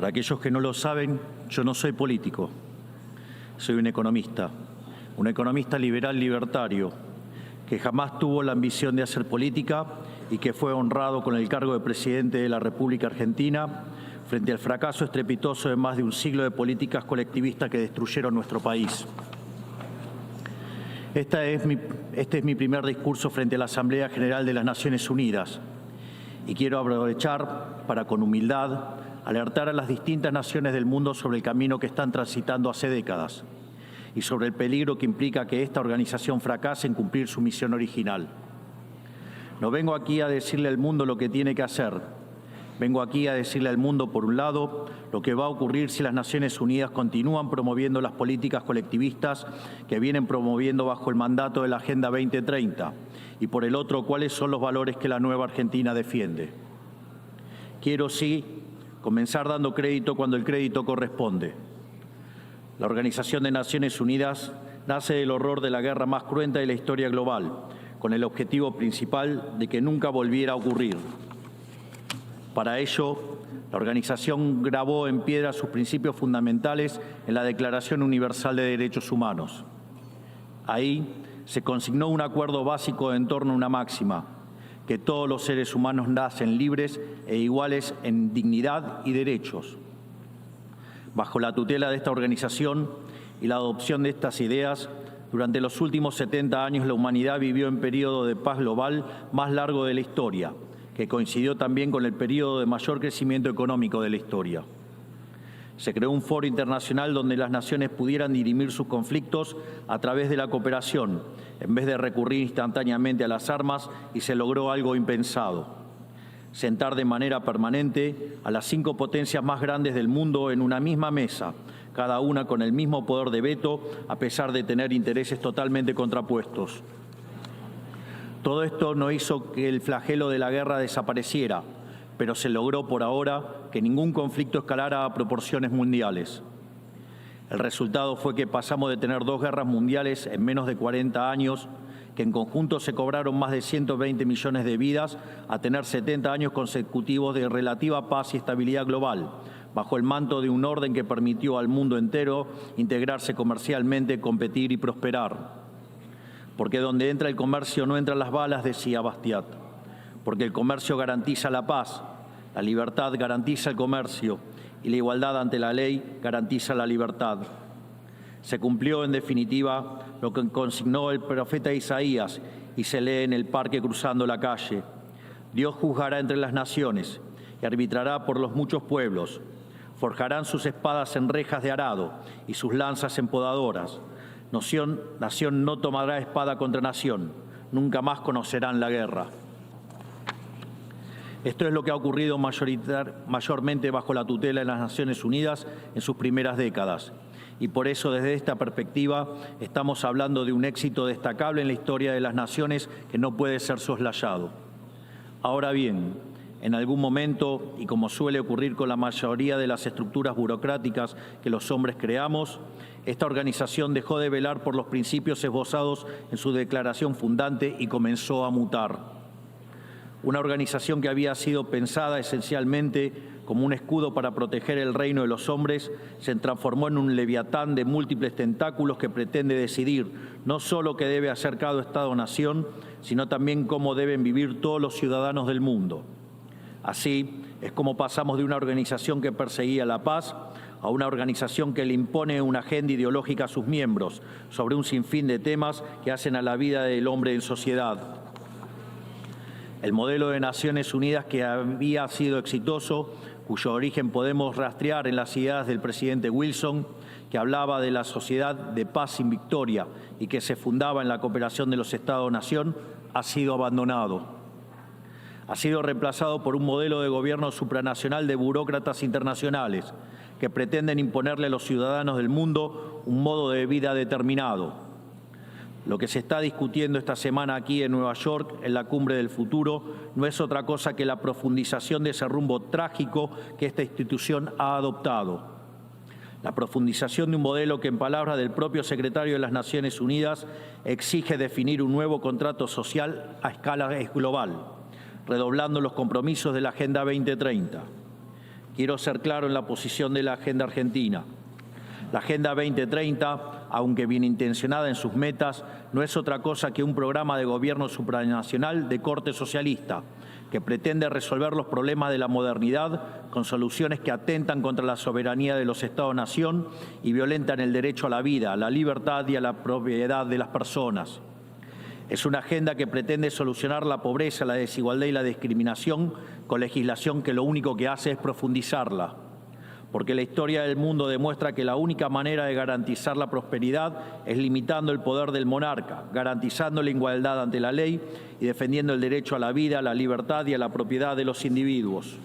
Para aquellos que no lo saben, yo no soy político, soy un economista liberal libertario, que jamás tuvo la ambición de hacer política y que fue honrado con el cargo de presidente de la República Argentina frente al fracaso estrepitoso de más de un siglo de políticas colectivistas que destruyeron nuestro país. Este es mi primer discurso frente a la Asamblea General de las Naciones Unidas y quiero aprovechar para, con humildad, alertar a las distintas naciones del mundo sobre el camino que están transitando hace décadas y sobre el peligro que implica que esta organización fracase en cumplir su misión original. No vengo aquí a decirle al mundo lo que tiene que hacer. Vengo aquí a decirle al mundo, por un lado, lo que va a ocurrir si las Naciones Unidas continúan promoviendo las políticas colectivistas que vienen promoviendo bajo el mandato de la Agenda 2030, y por el otro, cuáles son los valores que la nueva Argentina defiende. Quiero, sí, comenzar dando crédito cuando el crédito corresponde. La Organización de Naciones Unidas nace del horror de la guerra más cruenta de la historia global, con el objetivo principal de que nunca volviera a ocurrir. Para ello, la organización grabó en piedra sus principios fundamentales en la Declaración Universal de Derechos Humanos. Ahí se consignó un acuerdo básico en torno a una máxima, que todos los seres humanos nacen libres e iguales en dignidad y derechos. Bajo la tutela de esta organización y la adopción de estas ideas, durante los últimos 70 años la humanidad vivió en periodo de paz global más largo de la historia, que coincidió también con el periodo de mayor crecimiento económico de la historia. Se creó un foro internacional donde las naciones pudieran dirimir sus conflictos a través de la cooperación, en vez de recurrir instantáneamente a las armas, y se logró algo impensado: sentar de manera permanente a las 5 potencias más grandes del mundo en una misma mesa, cada una con el mismo poder de veto, a pesar de tener intereses totalmente contrapuestos. Todo esto no hizo que el flagelo de la guerra desapareciera, pero se logró por ahora que ningún conflicto escalara a proporciones mundiales. El resultado fue que pasamos de tener 2 guerras mundiales en menos de 40 años, que en conjunto se cobraron más de 120 millones de vidas, a tener 70 años consecutivos de relativa paz y estabilidad global, bajo el manto de un orden que permitió al mundo entero integrarse comercialmente, competir y prosperar. Porque donde entra el comercio no entran las balas, decía Bastiat. Porque el comercio garantiza la paz, la libertad garantiza el comercio y la igualdad ante la ley garantiza la libertad. Se cumplió, en definitiva, lo que consignó el profeta Isaías y se lee en el parque cruzando la calle. Dios juzgará entre las naciones y arbitrará por los muchos pueblos. Forjarán sus espadas en rejas de arado y sus lanzas en podadoras. Nación no tomará espada contra nación, nunca más conocerán la guerra. Esto es lo que ha ocurrido mayormente bajo la tutela de las Naciones Unidas en sus primeras décadas. Y por eso, desde esta perspectiva, estamos hablando de un éxito destacable en la historia de las naciones que no puede ser soslayado. Ahora bien, en algún momento, y como suele ocurrir con la mayoría de las estructuras burocráticas que los hombres creamos, esta organización dejó de velar por los principios esbozados en su declaración fundante y comenzó a mutar. Una organización que había sido pensada esencialmente como un escudo para proteger el reino de los hombres se transformó en un leviatán de múltiples tentáculos que pretende decidir no solo qué debe hacer cada Estado-nación, sino también cómo deben vivir todos los ciudadanos del mundo. Así es como pasamos de una organización que perseguía la paz a una organización que le impone una agenda ideológica a sus miembros sobre un sinfín de temas que hacen a la vida del hombre en sociedad. El modelo de Naciones Unidas, que había sido exitoso, cuyo origen podemos rastrear en las ideas del presidente Wilson, que hablaba de la sociedad de paz sin victoria y que se fundaba en la cooperación de los Estados-nación, ha sido abandonado. Ha sido reemplazado por un modelo de gobierno supranacional de burócratas internacionales que pretenden imponerle a los ciudadanos del mundo un modo de vida determinado. Lo que se está discutiendo esta semana aquí en Nueva York, en la Cumbre del Futuro, no es otra cosa que la profundización de ese rumbo trágico que esta institución ha adoptado. La profundización de un modelo que, en palabras del propio secretario de las Naciones Unidas, exige definir un nuevo contrato social a escala global, redoblando los compromisos de la Agenda 2030. quiero ser claro en la posición de la agenda argentina. La Agenda 2030, aunque bien intencionada en sus metas, no es otra cosa que un programa de gobierno supranacional de corte socialista, que pretende resolver los problemas de la modernidad con soluciones que atentan contra la soberanía de los Estados-nación y violentan el derecho a la vida, a la libertad y a la propiedad de las personas. Es una agenda que pretende solucionar la pobreza, la desigualdad y la discriminación con legislación que lo único que hace es profundizarla. Porque la historia del mundo demuestra que la única manera de garantizar la prosperidad es limitando el poder del monarca, garantizando la igualdad ante la ley y defendiendo el derecho a la vida, a la libertad y a la propiedad de los individuos.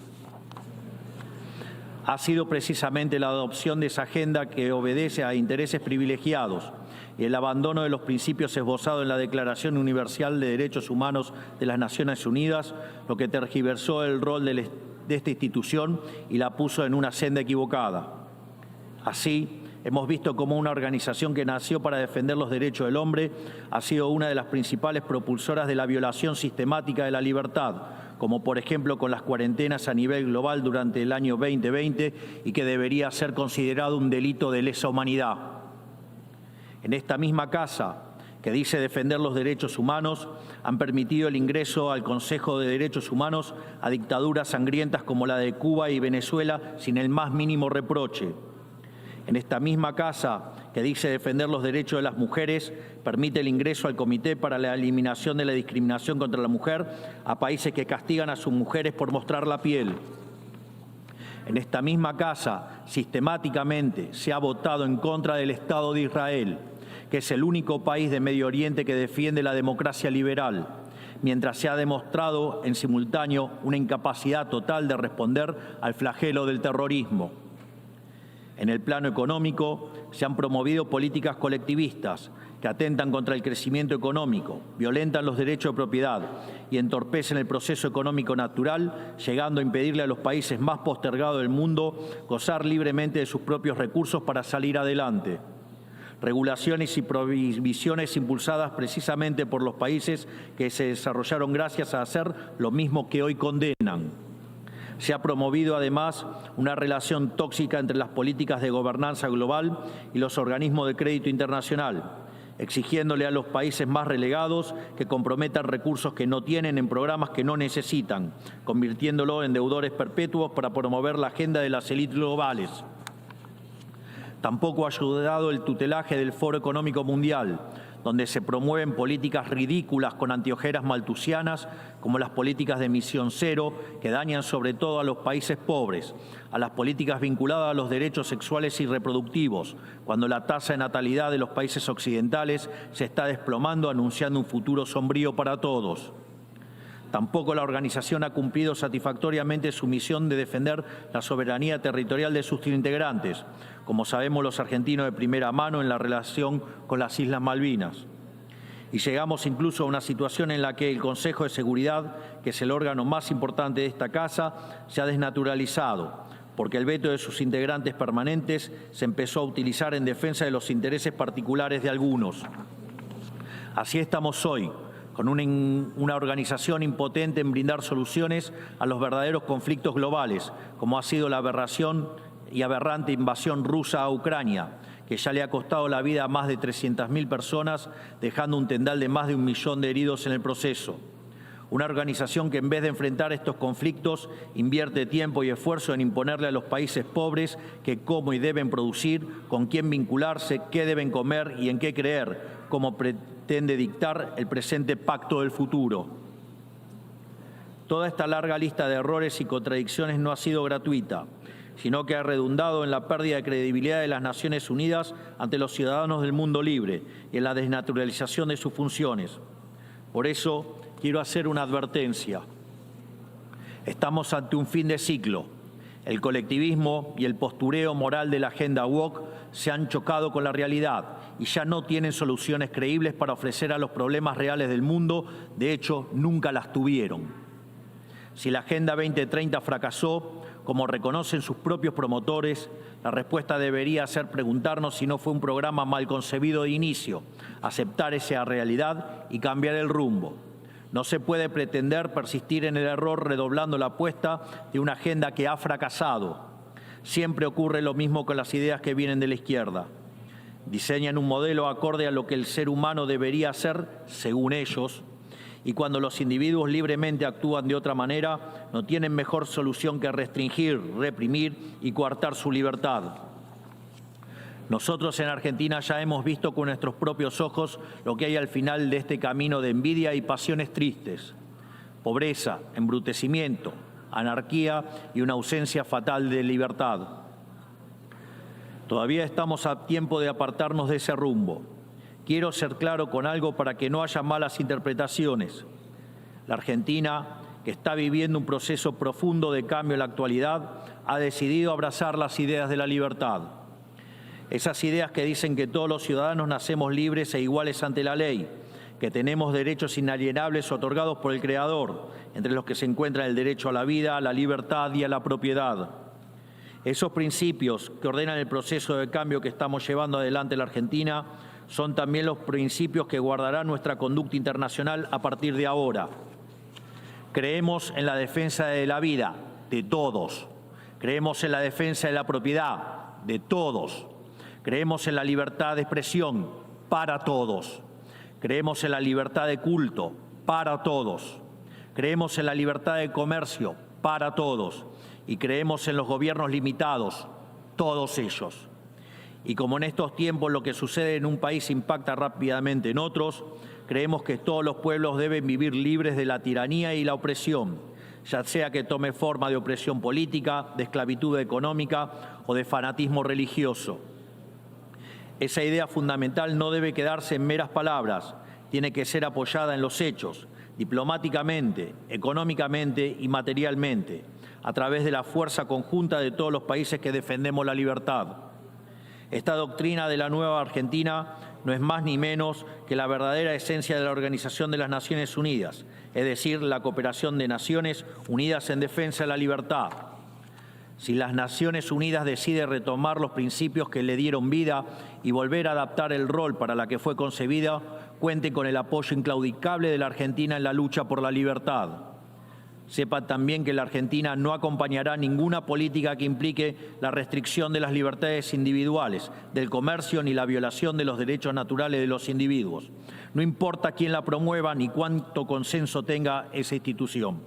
Ha sido precisamente la adopción de esa agenda que obedece a intereses privilegiados y el abandono de los principios esbozados en la Declaración Universal de Derechos Humanos de las Naciones Unidas lo que tergiversó el rol de esta institución y la puso en una senda equivocada. Así, hemos visto cómo una organización que nació para defender los derechos del hombre ha sido una de las principales propulsoras de la violación sistemática de la libertad, como por ejemplo con las cuarentenas a nivel global durante el año 2020 y que debería ser considerado un delito de lesa humanidad. En esta misma casa, que dice defender los derechos humanos, han permitido el ingreso al Consejo de Derechos Humanos a dictaduras sangrientas como la de Cuba y Venezuela sin el más mínimo reproche. En esta misma casa, que dice defender los derechos de las mujeres, permite el ingreso al Comité para la Eliminación de la Discriminación contra la Mujer a países que castigan a sus mujeres por mostrar la piel. En esta misma casa, sistemáticamente, se ha votado en contra del Estado de Israel, que es el único país de Medio Oriente que defiende la democracia liberal, mientras se ha demostrado en simultáneo una incapacidad total de responder al flagelo del terrorismo. En el plano económico, se han promovido políticas colectivistas que atentan contra el crecimiento económico, violentan los derechos de propiedad y entorpecen el proceso económico natural, llegando a impedirle a los países más postergados del mundo gozar libremente de sus propios recursos para salir adelante. Regulaciones y prohibiciones impulsadas precisamente por los países que se desarrollaron gracias a hacer lo mismo que hoy condenan. Se ha promovido además una relación tóxica entre las políticas de gobernanza global y los organismos de crédito internacional, exigiéndole a los países más relegados que comprometan recursos que no tienen en programas que no necesitan, convirtiéndolo en deudores perpetuos para promover la agenda de las élites globales. Tampoco ha ayudado el tutelaje del Foro Económico Mundial, donde se promueven políticas ridículas con anteojeras maltusianas, como las políticas de emisión cero, que dañan sobre todo a los países pobres, a las políticas vinculadas a los derechos sexuales y reproductivos, cuando la tasa de natalidad de los países occidentales se está desplomando, anunciando un futuro sombrío para todos. Tampoco la organización ha cumplido satisfactoriamente su misión de defender la soberanía territorial de sus integrantes, como sabemos los argentinos de primera mano en la relación con las Islas Malvinas. Y llegamos incluso a una situación en la que el Consejo de Seguridad, que es el órgano más importante de esta casa, se ha desnaturalizado, porque el veto de sus integrantes permanentes se empezó a utilizar en defensa de los intereses particulares de algunos. Así estamos hoy, con una organización impotente en brindar soluciones a los verdaderos conflictos globales, como ha sido la aberración y aberrante invasión rusa a Ucrania, que ya le ha costado la vida a más de 300.000 personas, dejando un tendal de más de 1 millón de heridos en el proceso. Una organización que en vez de enfrentar estos conflictos invierte tiempo y esfuerzo en imponerle a los países pobres que cómo y deben producir, con quién vincularse, qué deben comer y en qué creer, como pretende dictar el presente pacto del futuro. Toda esta larga lista de errores y contradicciones no ha sido gratuita, sino que ha redundado en la pérdida de credibilidad de las Naciones Unidas ante los ciudadanos del mundo libre y en la desnaturalización de sus funciones. Por eso, quiero hacer una advertencia. Estamos ante un fin de ciclo. El colectivismo y el postureo moral de la agenda woke se han chocado con la realidad y ya no tienen soluciones creíbles para ofrecer a los problemas reales del mundo. De hecho, nunca las tuvieron. Si la Agenda 2030 fracasó, como reconocen sus propios promotores, la respuesta debería ser preguntarnos si no fue un programa mal concebido de inicio, aceptar esa realidad y cambiar el rumbo. No se puede pretender persistir en el error redoblando la apuesta de una agenda que ha fracasado. Siempre ocurre lo mismo con las ideas que vienen de la izquierda. Diseñan un modelo acorde a lo que el ser humano debería ser, según ellos, y cuando los individuos libremente actúan de otra manera, no tienen mejor solución que restringir, reprimir y coartar su libertad. Nosotros en Argentina ya hemos visto con nuestros propios ojos lo que hay al final de este camino de envidia y pasiones tristes. Pobreza, embrutecimiento, anarquía y una ausencia fatal de libertad. Todavía estamos a tiempo de apartarnos de ese rumbo. Quiero ser claro con algo para que no haya malas interpretaciones. La Argentina, que está viviendo un proceso profundo de cambio en la actualidad, ha decidido abrazar las ideas de la libertad. Esas ideas que dicen que todos los ciudadanos nacemos libres e iguales ante la ley, que tenemos derechos inalienables otorgados por el Creador, entre los que se encuentran el derecho a la vida, a la libertad y a la propiedad. Esos principios que ordenan el proceso de cambio que estamos llevando adelante en la Argentina son también los principios que guardarán nuestra conducta internacional a partir de ahora. Creemos en la defensa de la vida de todos. Creemos en la defensa de la propiedad de todos. Creemos en la libertad de expresión para todos. Creemos en la libertad de culto para todos. Creemos en la libertad de comercio para todos. Y creemos en los gobiernos limitados, todos ellos. Y como en estos tiempos lo que sucede en un país impacta rápidamente en otros, creemos que todos los pueblos deben vivir libres de la tiranía y la opresión, ya sea que tome forma de opresión política, de esclavitud económica o de fanatismo religioso. Esa idea fundamental no debe quedarse en meras palabras, tiene que ser apoyada en los hechos, diplomáticamente, económicamente y materialmente, a través de la fuerza conjunta de todos los países que defendemos la libertad. Esta doctrina de la nueva Argentina no es más ni menos que la verdadera esencia de la Organización de las Naciones Unidas, es decir, la cooperación de naciones unidas en defensa de la libertad. Si las Naciones Unidas deciden retomar los principios que le dieron vida y volver a adaptar el rol para la que fue concebida, cuente con el apoyo inclaudicable de la Argentina en la lucha por la libertad. Sepan también que la Argentina no acompañará ninguna política que implique la restricción de las libertades individuales, del comercio ni la violación de los derechos naturales de los individuos. No importa quién la promueva ni cuánto consenso tenga esa institución.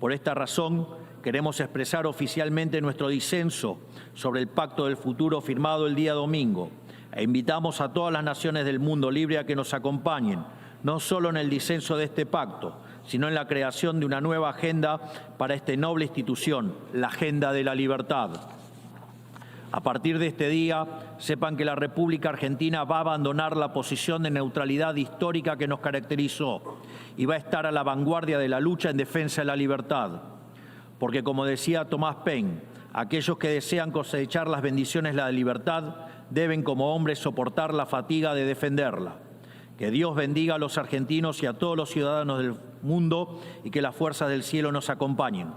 Por esta razón, queremos expresar oficialmente nuestro disenso sobre el Pacto del Futuro firmado el día domingo e invitamos a todas las naciones del mundo libre a que nos acompañen, no solo en el disenso de este pacto, sino en la creación de una nueva agenda para esta noble institución, la agenda de la libertad. A partir de este día, sepan que la República Argentina va a abandonar la posición de neutralidad histórica que nos caracterizó y va a estar a la vanguardia de la lucha en defensa de la libertad. Porque, como decía Thomas Paine, aquellos que desean cosechar las bendiciones de la libertad deben como hombres soportar la fatiga de defenderla. Que Dios bendiga a los argentinos y a todos los ciudadanos del mundo y que las fuerzas del cielo nos acompañen.